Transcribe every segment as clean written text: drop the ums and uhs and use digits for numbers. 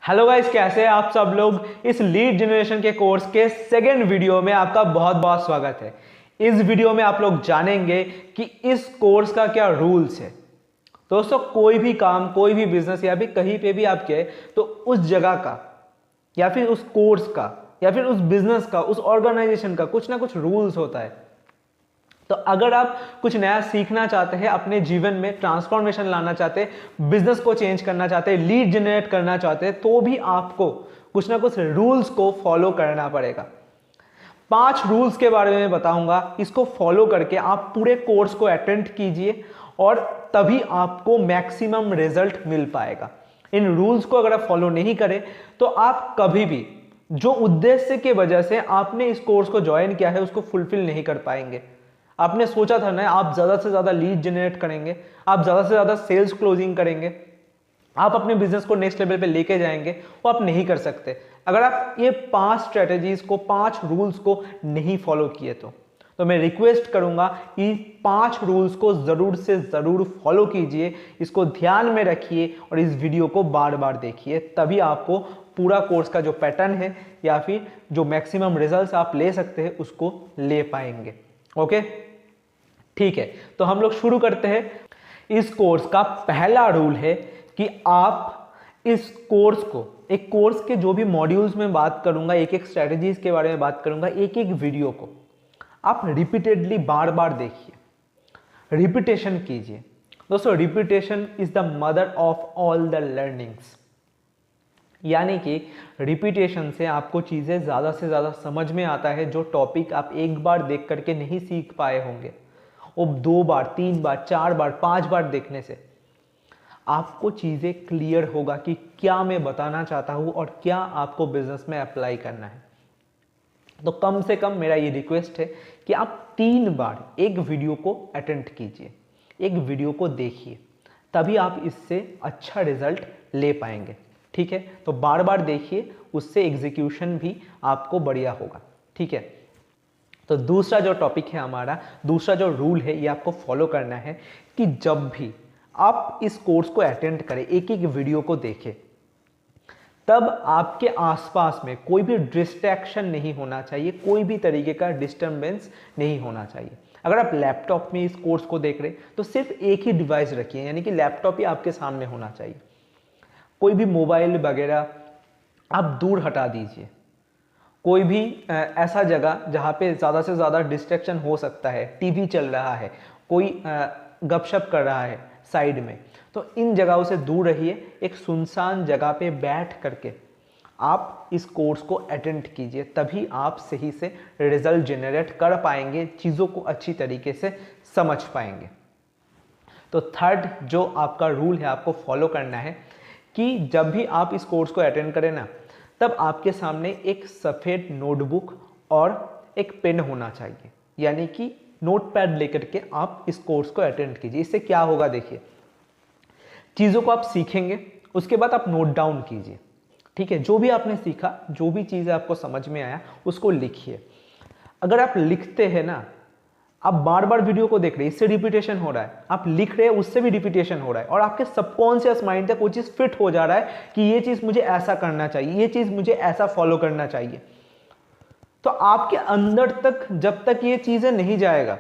Hello guys, कैसे हैं आप सब लोग। इस लीड जनरेशन के कोर्स के सेकेंड वीडियो में आपका बहुत बहुत स्वागत है। इस वीडियो में आप लोग जानेंगे कि इस कोर्स का क्या रूल्स है। दोस्तों, कोई भी काम, कोई भी बिजनेस या फिर कहीं पे भी आप गए तो उस जगह का या फिर उस कोर्स का या फिर उस बिजनेस का, उस ऑर्गेनाइजेशन का कुछ ना कुछ रूल्स होता है। तो अगर आप कुछ नया सीखना चाहते हैं, अपने जीवन में ट्रांसफॉर्मेशन लाना चाहते हैं, बिजनेस को चेंज करना चाहते हैं, लीड जनरेट करना चाहते हैं, तो भी आपको कुछ ना कुछ रूल्स को फॉलो करना पड़ेगा। 5 रूल्स के बारे में बताऊंगा, इसको फॉलो करके आप पूरे कोर्स को अटेंड कीजिए और तभी आपको मैक्सिमम रिजल्ट मिल पाएगा। इन रूल्स को अगर आप फॉलो नहीं करें तो आप कभी भी जो उद्देश्य की वजह से आपने इस कोर्स को ज्वाइन किया है उसको फुलफिल नहीं कर पाएंगे। आपने सोचा था ना आप ज्यादा से ज्यादा लीड जनरेट करेंगे, आप ज्यादा से ज्यादा सेल्स क्लोजिंग करेंगे, आप अपने बिजनेस को नेक्स्ट लेवल पे लेके जाएंगे, वो आप नहीं कर सकते अगर आप ये 5 स्ट्रेटेजीज को, 5 रूल्स को नहीं फॉलो किए तो मैं रिक्वेस्ट करूंगा कि 5 रूल्स को जरूर से जरूर फॉलो कीजिए, इसको ध्यान में रखिए और इस वीडियो को बार बार देखिए, तभी आपको पूरा कोर्स का जो पैटर्न है या फिर जो मैक्सिमम रिजल्ट्स आप ले सकते हैं उसको ले पाएंगे। ओके, ठीक है, तो हम लोग शुरू करते हैं। इस कोर्स का पहला रूल है कि आप इस कोर्स को, एक कोर्स के जो भी मॉड्यूल्स में बात करूंगा, एक एक स्ट्रेटजीज के बारे में बात करूंगा, एक एक वीडियो को आप रिपीटेडली बार बार देखिए, रिपीटेशन कीजिए। दोस्तों, repetition is the mother of all the learnings, यानी कि रिपीटेशन से आपको चीजें ज्यादा से ज्यादा समझ में आता है। जो टॉपिक आप एक बार देख करके नहीं सीख पाए होंगे, वो 2 बार, 3 बार, 4 बार, 5 बार देखने से आपको चीजें क्लियर होगा कि क्या मैं बताना चाहता हूं और क्या आपको बिजनेस में अप्लाई करना है। तो कम से कम मेरा ये रिक्वेस्ट है कि आप 3 बार एक वीडियो को अटेंड कीजिए, एक वीडियो को देखिए, तभी आप इससे अच्छा रिजल्ट ले पाएंगे। ठीक है, तो बार बार देखिए, उससे एग्जीक्यूशन भी आपको बढ़िया होगा। ठीक है, तो दूसरा जो टॉपिक है हमारा, दूसरा जो रूल है, ये आपको फॉलो करना है कि जब भी आप इस कोर्स को अटेंड करें, एक एक वीडियो को देखें, तब आपके आसपास में कोई भी डिस्ट्रैक्शन नहीं होना चाहिए, कोई भी तरीके का डिस्टर्बेंस नहीं होना चाहिए। अगर आप लैपटॉप में इस कोर्स को देख रहे तो सिर्फ एक ही डिवाइस रखिए, यानी कि लैपटॉप ही आपके सामने होना चाहिए। कोई भी मोबाइल वगैरह आप दूर हटा दीजिए। कोई भी ऐसा जगह जहाँ पे ज़्यादा से ज़्यादा डिस्ट्रैक्शन हो सकता है, टीवी चल रहा है, कोई गपशप कर रहा है साइड में, तो इन जगहों से दूर रहिए। एक सुनसान जगह पे बैठ करके आप इस कोर्स को अटेंड कीजिए, तभी आप सही से रिजल्ट जनरेट कर पाएंगे, चीज़ों को अच्छी तरीके से समझ पाएंगे। तो थर्ड जो आपका रूल है, आपको फॉलो करना है कि जब भी आप इस कोर्स को अटेंड करें ना, तब आपके सामने एक सफ़ेद नोटबुक और एक पेन होना चाहिए, यानी कि नोटपैड लेकर के आप इस कोर्स को अटेंड कीजिए। इससे क्या होगा, देखिए, चीज़ों को आप सीखेंगे, उसके बाद आप नोट डाउन कीजिए। ठीक है, जो भी आपने सीखा, जो भी चीज़ें आपको समझ में आया, उसको लिखिए। अगर आप लिखते हैं ना, आप बार बार वीडियो को देख रहे हैं, इससे रिपीटेशन हो रहा है, आप लिख रहे हैं, उससे भी रिपीटेशन हो रहा है, और आपके सबकॉन्शियस माइंड तक वो चीज़ फिट हो जा रहा है कि ये चीज़ मुझे ऐसा करना चाहिए, ये चीज़ मुझे ऐसा फॉलो करना चाहिए। तो आपके अंदर तक जब तक ये चीज़ें नहीं जाएगा,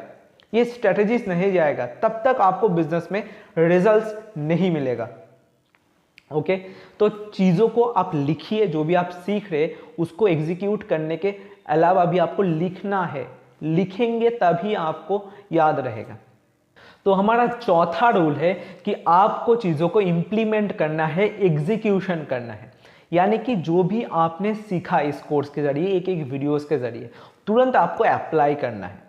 ये स्ट्रेटेजीज नहीं जाएगा, तब तक आपको बिजनेस में रिजल्ट्स नहीं मिलेगा। ओके, तो चीज़ों को आप लिखिए, जो भी आप सीख रहे उसको एग्जीक्यूट करने के अलावा भी आपको लिखना है, लिखेंगे तभी आपको याद रहेगा। तो हमारा चौथा रूल है कि आपको चीज़ों को इंप्लीमेंट करना है, एग्जीक्यूशन करना है, यानी कि जो भी आपने सीखा इस कोर्स के जरिए, एक एक वीडियोस के जरिए, तुरंत आपको अप्लाई करना है।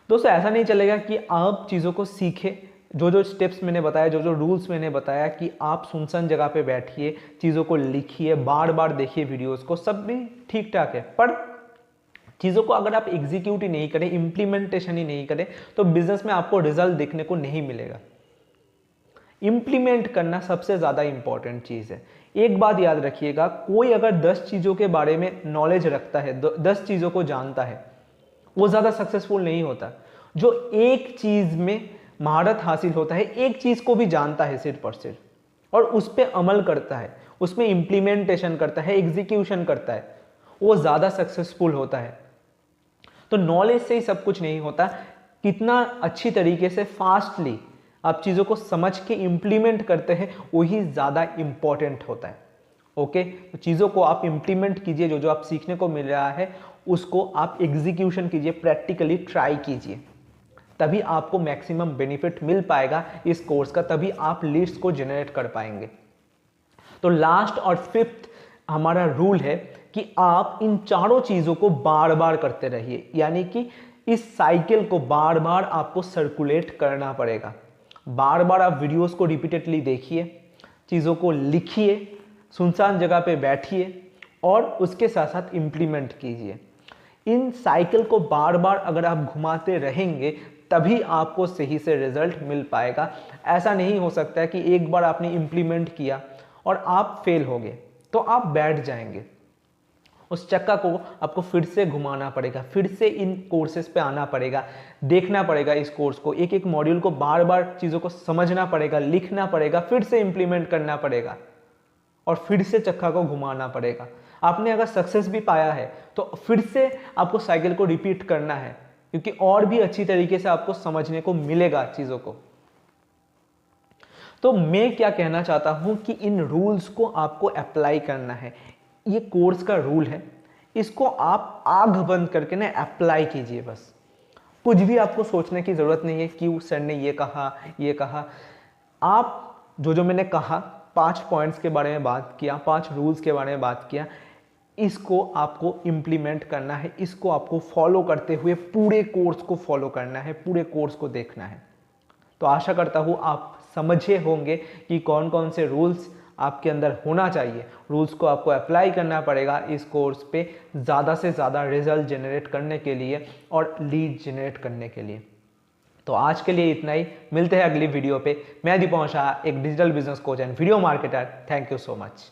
दोस्तों, ऐसा नहीं चलेगा कि आप चीज़ों को सीखे, जो जो स्टेप्स मैंने बताया, जो जो रूल्स मैंने बताया, कि आप सुनसान जगह पे बैठिए, चीज़ों को लिखिए, बार बार देखिए वीडियोस को, सब भी ठीक ठाक है, पर चीज़ों को अगर आप एग्जीक्यूट ही नहीं करें, इंप्लीमेंटेशन ही नहीं करें, तो बिजनेस में आपको रिजल्ट देखने को नहीं मिलेगा। इंप्लीमेंट करना सबसे ज़्यादा इंपॉर्टेंट चीज़ है। एक बात याद रखिएगा, कोई अगर 10 चीज़ों के बारे में नॉलेज रखता है, 10 चीज़ों को जानता है, वो ज़्यादा सक्सेसफुल नहीं होता। जो एक चीज़ में महारत हासिल होता है, एक चीज़ को भी जानता है सिर्फ और सिर्फ, और उस पर अमल करता है, उसमें इम्प्लीमेंटेशन करता है, एग्जीक्यूशन करता है, वो ज़्यादा सक्सेसफुल होता है। तो नॉलेज से ही सब कुछ नहीं होता, कितना अच्छी तरीके से फास्टली आप चीज़ों को समझ के इम्प्लीमेंट करते हैं वही ज़्यादा इम्पॉर्टेंट होता है। ओके, तो चीज़ों को आप इम्प्लीमेंट कीजिए, जो जो आप सीखने को मिल रहा है उसको आप एग्जीक्यूशन कीजिए, प्रैक्टिकली ट्राई कीजिए, तभी आपको मैक्सिमम बेनिफिट मिल पाएगा इस कोर्स का, तभी आप लीड्स को जनरेट कर पाएंगे। तो लास्ट और फिफ्थ हमारा रूल है कि आप इन चारों चीज़ों को बार बार करते रहिए, यानी कि इस साइकिल को बार बार आपको सर्कुलेट करना पड़ेगा। बार बार आप वीडियोस को रिपीटेडली देखिए, चीज़ों को लिखिए, सुनसान जगह पे बैठिए और उसके साथ साथ इम्प्लीमेंट कीजिए। इन साइकिल को बार बार अगर आप घुमाते रहेंगे तभी आपको सही से रिजल्ट मिल पाएगा। ऐसा नहीं हो सकता है कि एक बार आपने इम्प्लीमेंट किया और आप फेल हो गए तो आप बैठ जाएंगे। उस चक्का को आपको फिर से घुमाना पड़ेगा, फिर से इन कोर्सेज पे आना पड़ेगा, देखना पड़ेगा इस कोर्स को, एक एक मॉड्यूल को बार बार चीज़ों को समझना पड़ेगा, लिखना पड़ेगा, फिर से इम्प्लीमेंट करना पड़ेगा और फिर से चक्का को घुमाना पड़ेगा। आपने अगर सक्सेस भी पाया है तो फिर से आपको साइकिल को रिपीट करना है, क्योंकि और भी अच्छी तरीके से आपको समझने को मिलेगा चीज़ों को। तो मैं क्या कहना चाहता हूं कि इन रूल्स को आपको अप्लाई करना है। ये कोर्स का रूल है, इसको आप आंख बंद करके ना अप्लाई कीजिए। बस कुछ भी आपको सोचने की जरूरत नहीं है कि सर ने ये कहा। आप जो जो मैंने कहा 5 पॉइंट्स के बारे में बात किया, 5 रूल्स के बारे में बात किया, इसको आपको इम्प्लीमेंट करना है, इसको आपको फॉलो करते हुए पूरे कोर्स को फॉलो करना है, पूरे कोर्स को देखना है। तो आशा करता हूँ आप समझे होंगे कि कौन कौन से रूल्स आपके अंदर होना चाहिए। रूल्स को आपको अप्लाई करना पड़ेगा इस कोर्स पे ज़्यादा से ज़्यादा रिजल्ट जनरेट करने के लिए और लीड जनरेट करने के लिए। तो आज के लिए इतना ही, मिलते हैं अगली वीडियो पे। मैं दीपक शाह, एक digital business coach and video marketer. Thank you so much.